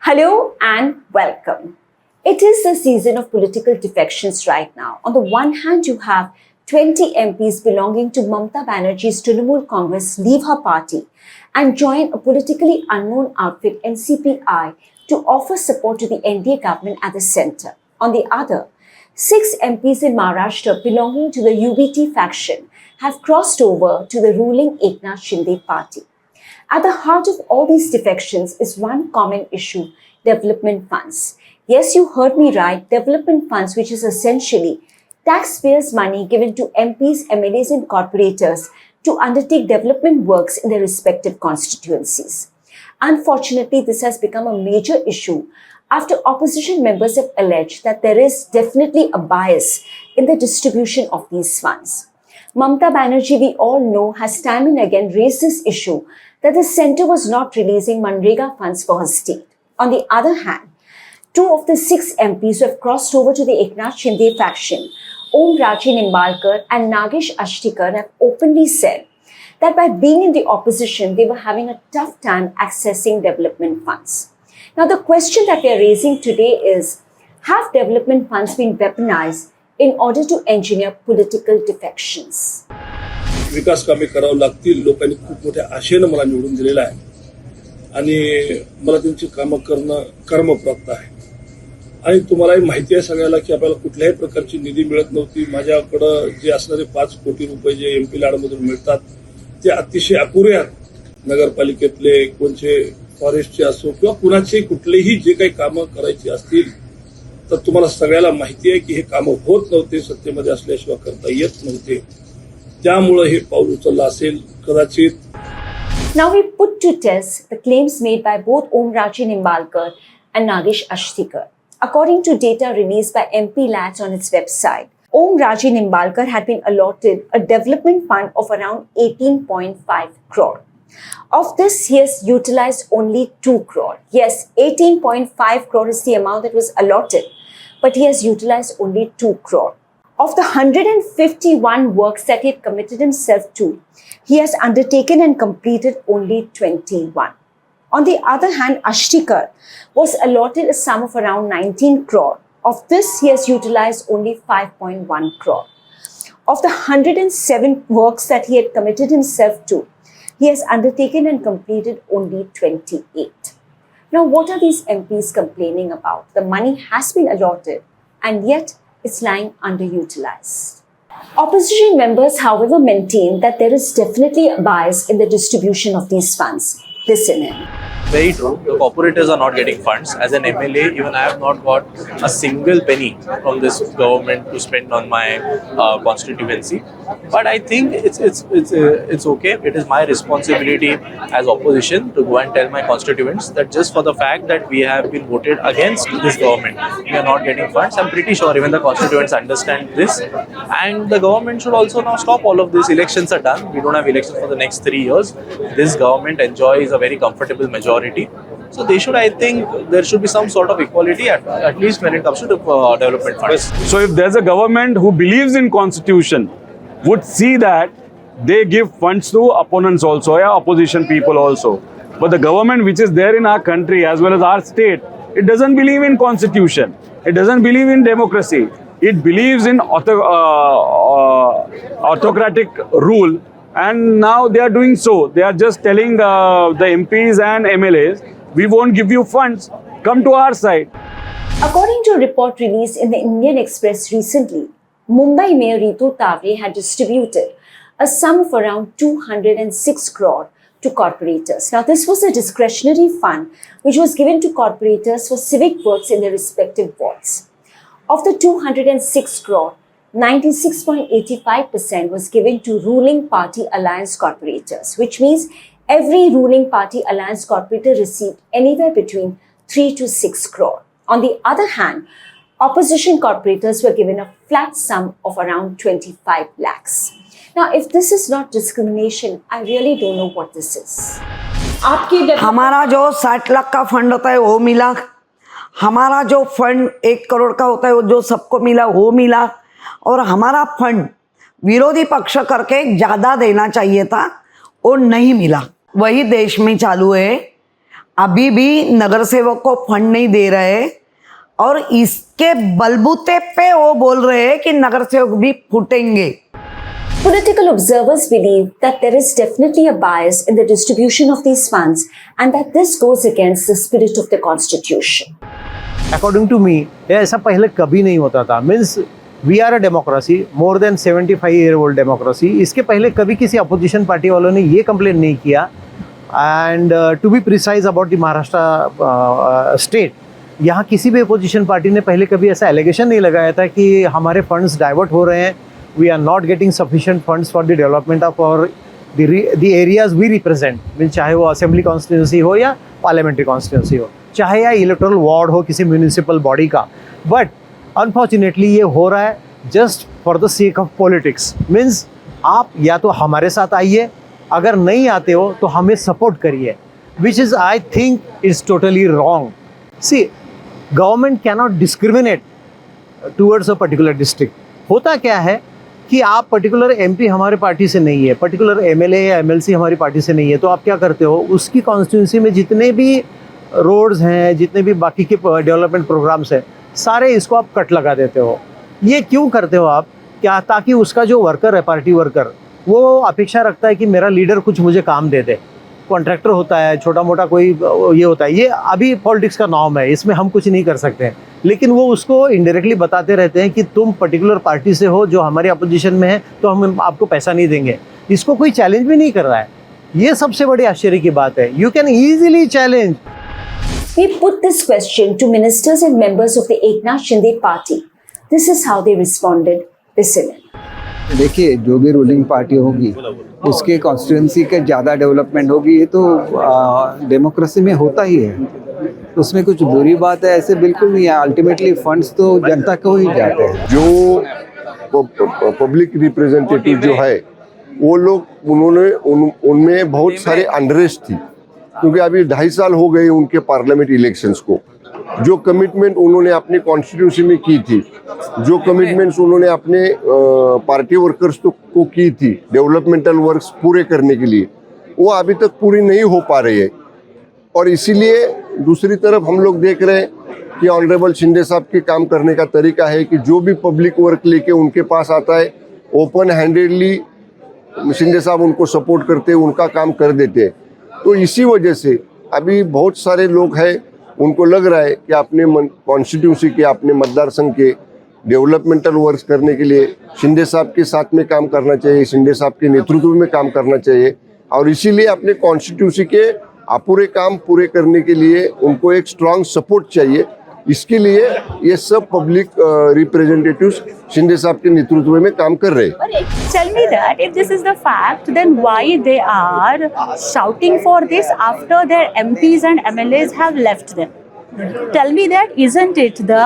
Hello and welcome. It is the season of political defections right now. On the one hand, you have 20 MPs belonging to Mamata Banerjee's Trinamool Congress leave her party and join a politically unknown outfit, NCPI, to offer support to the NDA government at the centre. On the other, 6 MPs in Maharashtra belonging to the UBT faction have crossed over to the ruling Eknath Shinde party. At the heart of all these defections is one common issue: development funds. Yes, you heard me right, development funds, which is essentially taxpayers' money given to MPs, MLAs and corporators to undertake development works in their respective constituencies. Unfortunately, this has become a major issue after opposition members have alleged that there is definitely a bias in the distribution of these funds. Mamata Banerjee, we all know, has time and again raised this issue that the centre was not releasing Manrega funds for her state. On the other hand, 2 of the 6 MPs who have crossed over to the Eknath Shinde faction, Om Raji Nimbalkar and Nagesh Ashtikar, have openly said that by being in the opposition, they were having a tough time accessing development funds. Now, the question that we are raising today is, have development funds been weaponized in order to engineer political defections? विकास कामे करावं लागतील. लोकांनी खूप मोठ्या आशेने मला निवडून दिलेला आहे आणि मला त्यांची कामं करणं कर्मप्राप्त आहे. आणि तुम्हालाही माहिती आहे सगळ्याला की आपल्याला कुठल्याही प्रकारची निधी मिळत नव्हती. माझ्याकडं जे असणारे 5 कोटी रुपये जे एमपी लाडमधून मिळतात ते अतिशय अपुरे आहेत. नगरपालिकेतले कोणचे फॉरेस्टचे असो किंवा कुणाचे कुठलेही जे काही कामं करायची असतील तर तुम्हाला सगळ्याला माहिती आहे की हे कामं होत नव्हते, सत्तेमध्ये असल्याशिवाय करता येत नव्हते. त्यामुळे हे पाऊल उचललं असेल कदाचित. Now we put to test the claims made by both Om Raji Nimbalkar and Nagesh Ashtikar. According to data released by MP Lads on its website, Om Raji Nimbalkar had been allotted a development fund of around 18.5 crore. Of this, he has utilized only 2 crore. Yes, 18.5 crore is the amount that was allotted, but he has utilized only 2 crore. Of the 151 works that he had committed himself to, he has undertaken and completed only 21. On the other hand, Ashtikar was allotted a sum of around 19 crore. Of this, he has utilized only 5.1 crore. Of the 107 works that he had committed himself to, he has undertaken and completed only 28. Now, what are these MPs complaining about? The money has been allotted and yet it's lying underutilized. Opposition members, however, maintain that there is definitely a bias in the distribution of these funds. Listen in. Very true. The corporators are not getting funds. As an MLA, even I have not got a single penny from this government to spend on my constituency. But I think it's okay. It is my responsibility as opposition to go and tell my constituents that just for the fact that we have been voted against this government, we are not getting funds. I'm pretty sure even the constituents understand this, and the government should also now stop all of this. Elections are done. We don't have elections for the next 3 years. This government enjoys a very comfortable majority. So they should, I think, there should be some sort of equality at least when it comes to development funds. So if there's a government who believes in constitution, would see that they give funds to opponents also, yeah, opposition people also. But the government which is there in our country as well as our state, it doesn't believe in constitution. It doesn't believe in democracy. It believes in autocratic rule. And now they are doing so. They are just telling the MPs and MLAs, we won't give you funds, come to our side. According to a report released in the Indian Express recently, Mumbai Mayor Ritu Tavre had distributed a sum of around 206 crore to corporators. Now, this was a discretionary fund which was given to corporators for civic works in their respective wards. Of the 206 crore, 96.85% was given to ruling party alliance corporators, which means every ruling party alliance corporator received anywhere between 3 to 6 crore. On the other hand, opposition corporators were given a flat sum of around 25 lakhs. Now, if this is not discrimination, I really don't know what this is. हमारा जो 60 लाख का fund होता है वो मिला, हमारा जो fund 1 crore का होता है वो जो सबको मिला वो मिला, और हमारा फंड विरोधी पक्ष करके ज़्यादा देना चाहिए था वो नहीं मिला. वही देश में चालू है. अभी भी नगर सेवक को फंड नहीं दे रहे और इसके बलबूते पे वो बोल रहे हैं कि नगर सेवक भी फूटेंगे। Political observers believe that there is definitely a bias in the distribution of these funds and that this goes against the spirit of the constitution. According to me ऐसा पहले कभी नहीं होता था। Means we are a democracy, more than 75 year old democracy. इसके पहले कभी किसी अपोजिशन पार्टी वालों ने ये कंप्लेन नहीं किया। And to be precise about the Maharashtra state, यहाँ किसी भी अपोजिशन पार्टी ने पहले कभी ऐसा एलिगेशन नहीं लगाया था कि हमारे फंड्स डाइवर्ट हो रहे हैं, we are not getting sufficient funds for the development of our the areas we represent. Means चाहे वो असेंबली कॉन्स्टिट्यूंसी हो या पार्लियामेंट्री कॉन्स्टिट्यूंसी हो, चाहे या इलेक्टोरल वार्ड हो किसी म्यूनिसिपल बॉडी का। बट अनफॉर्चुनेटली ये हो रहा है just for the sake of politics. Means आप या तो हमारे साथ आइए, अगर नहीं आते हो तो हमें सपोर्ट करिए, which is I think is totally wrong. See, government cannot discriminate towards a particular district. होता क्या है कि आप पर्टिकुलर एमपी हमारे पार्टी से नहीं है, पर्टिकुलर एमएलए या एमएलसी हमारी पार्टी से नहीं है, तो आप क्या करते हो, उसकी कॉन्स्टिट्यूंसी में जितने भी रोड्स हैं, जितने भी बाकी के डेवलपमेंट प्रोग्राम्स हैं, सारे इसको आप कट लगा देते हो। ये क्यों करते हो आप? क्या? ताकि उसका जो वर्कर है, पार्टी वर्कर, वो अपेक्षा रखता है कि मेरा लीडर कुछ मुझे काम दे दे। कॉन्ट्रैक्टर होता है, छोटा मोटा कोई ये होता है, ये अभी पॉलिटिक्स का नॉर्म है, इसमें हम कुछ नहीं कर सकते हैं। लेकिन वो उसको इनडायरेक्टली बताते रहते हैं कि तुम पर्टिकुलर पार्टी से हो जो हमारी अपोजिशन में है, तो हम आपको पैसा नहीं देंगे। इसको कोई चैलेंज भी नहीं कर रहा है। ये सबसे बड़ी आश्चर्य की बात है। You can easily challenge. We put this question to ministers and members of the Eknath Shinde party. This is how they responded. Listen in. देखिए, जो भी रूलिंग पार्टी होगी उसके कॉन्स्टिट्यूंसी के ज़्यादा डेवलपमेंट होगी, ये तो डेमोक्रेसी में होता ही है, उसमें कुछ बुरी बात है ऐसे बिल्कुल नहीं है। अल्टीमेटली फंड्स तो जनता को ही जाते हैं। जो पब्लिक रिप्रेजेंटेटिव जो है वो लोग उनमें बहुत सारे अनरेस्ट थी, क्योंकि अभी 2.5 साल हो गए उनके पार्लियामेंट इलेक्शंस को। जो कमिटमेंट उन्होंने अपने कॉन्स्टिट्यूशन में की थी, जो कमिटमेंट्स उन्होंने अपने पार्टी वर्कर्स को की थी डेवलपमेंटल वर्क्स पूरे करने के लिए, वो अभी तक पूरी नहीं हो पा रही है। और इसीलिए दूसरी तरफ हम लोग देख रहे हैं कि ऑनरेबल शिंदे साहब के काम करने का तरीका है कि जो भी पब्लिक वर्क लेके उनके पास आता है, ओपन हैंडेडली शिंदे साहब उनको सपोर्ट करते, उनका काम कर देते। तो इसी वजह से अभी बहुत सारे लोग हैं, उनको लग रहा है कि अपने कॉन्स्टिट्यूंसी के, अपने मतदार संघ के डेवलपमेंटल वर्क्स करने के लिए शिंदे साहब के साथ में काम करना चाहिए, शिंदे साहब के नेतृत्व में काम करना चाहिए। और इसीलिए अपने कॉन्स्टिट्यूंसी के अपूरे काम पूरे करने के लिए उनको एक स्ट्रांग सपोर्ट चाहिए। इसके लिए ये सब पब्लिक रिप्रेजेंटेटिव्स शिंदे साहब के नेतृत्व में काम कर रहे हैं। Tell me that if this is the fact, then why they are shouting for this after their MPs and MLAs have left them? Tell me that, isn't it the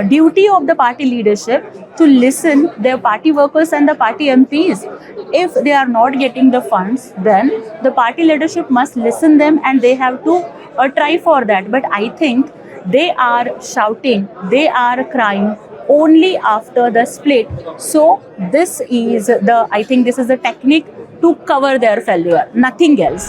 duty of the party leadership to listen their party workers and the party MPs? If they are not getting the funds, then the party leadership must listen them and they have to try for that. But I think they are shouting, they are crying only after the split. So I think this is the technique to cover their failure, nothing else.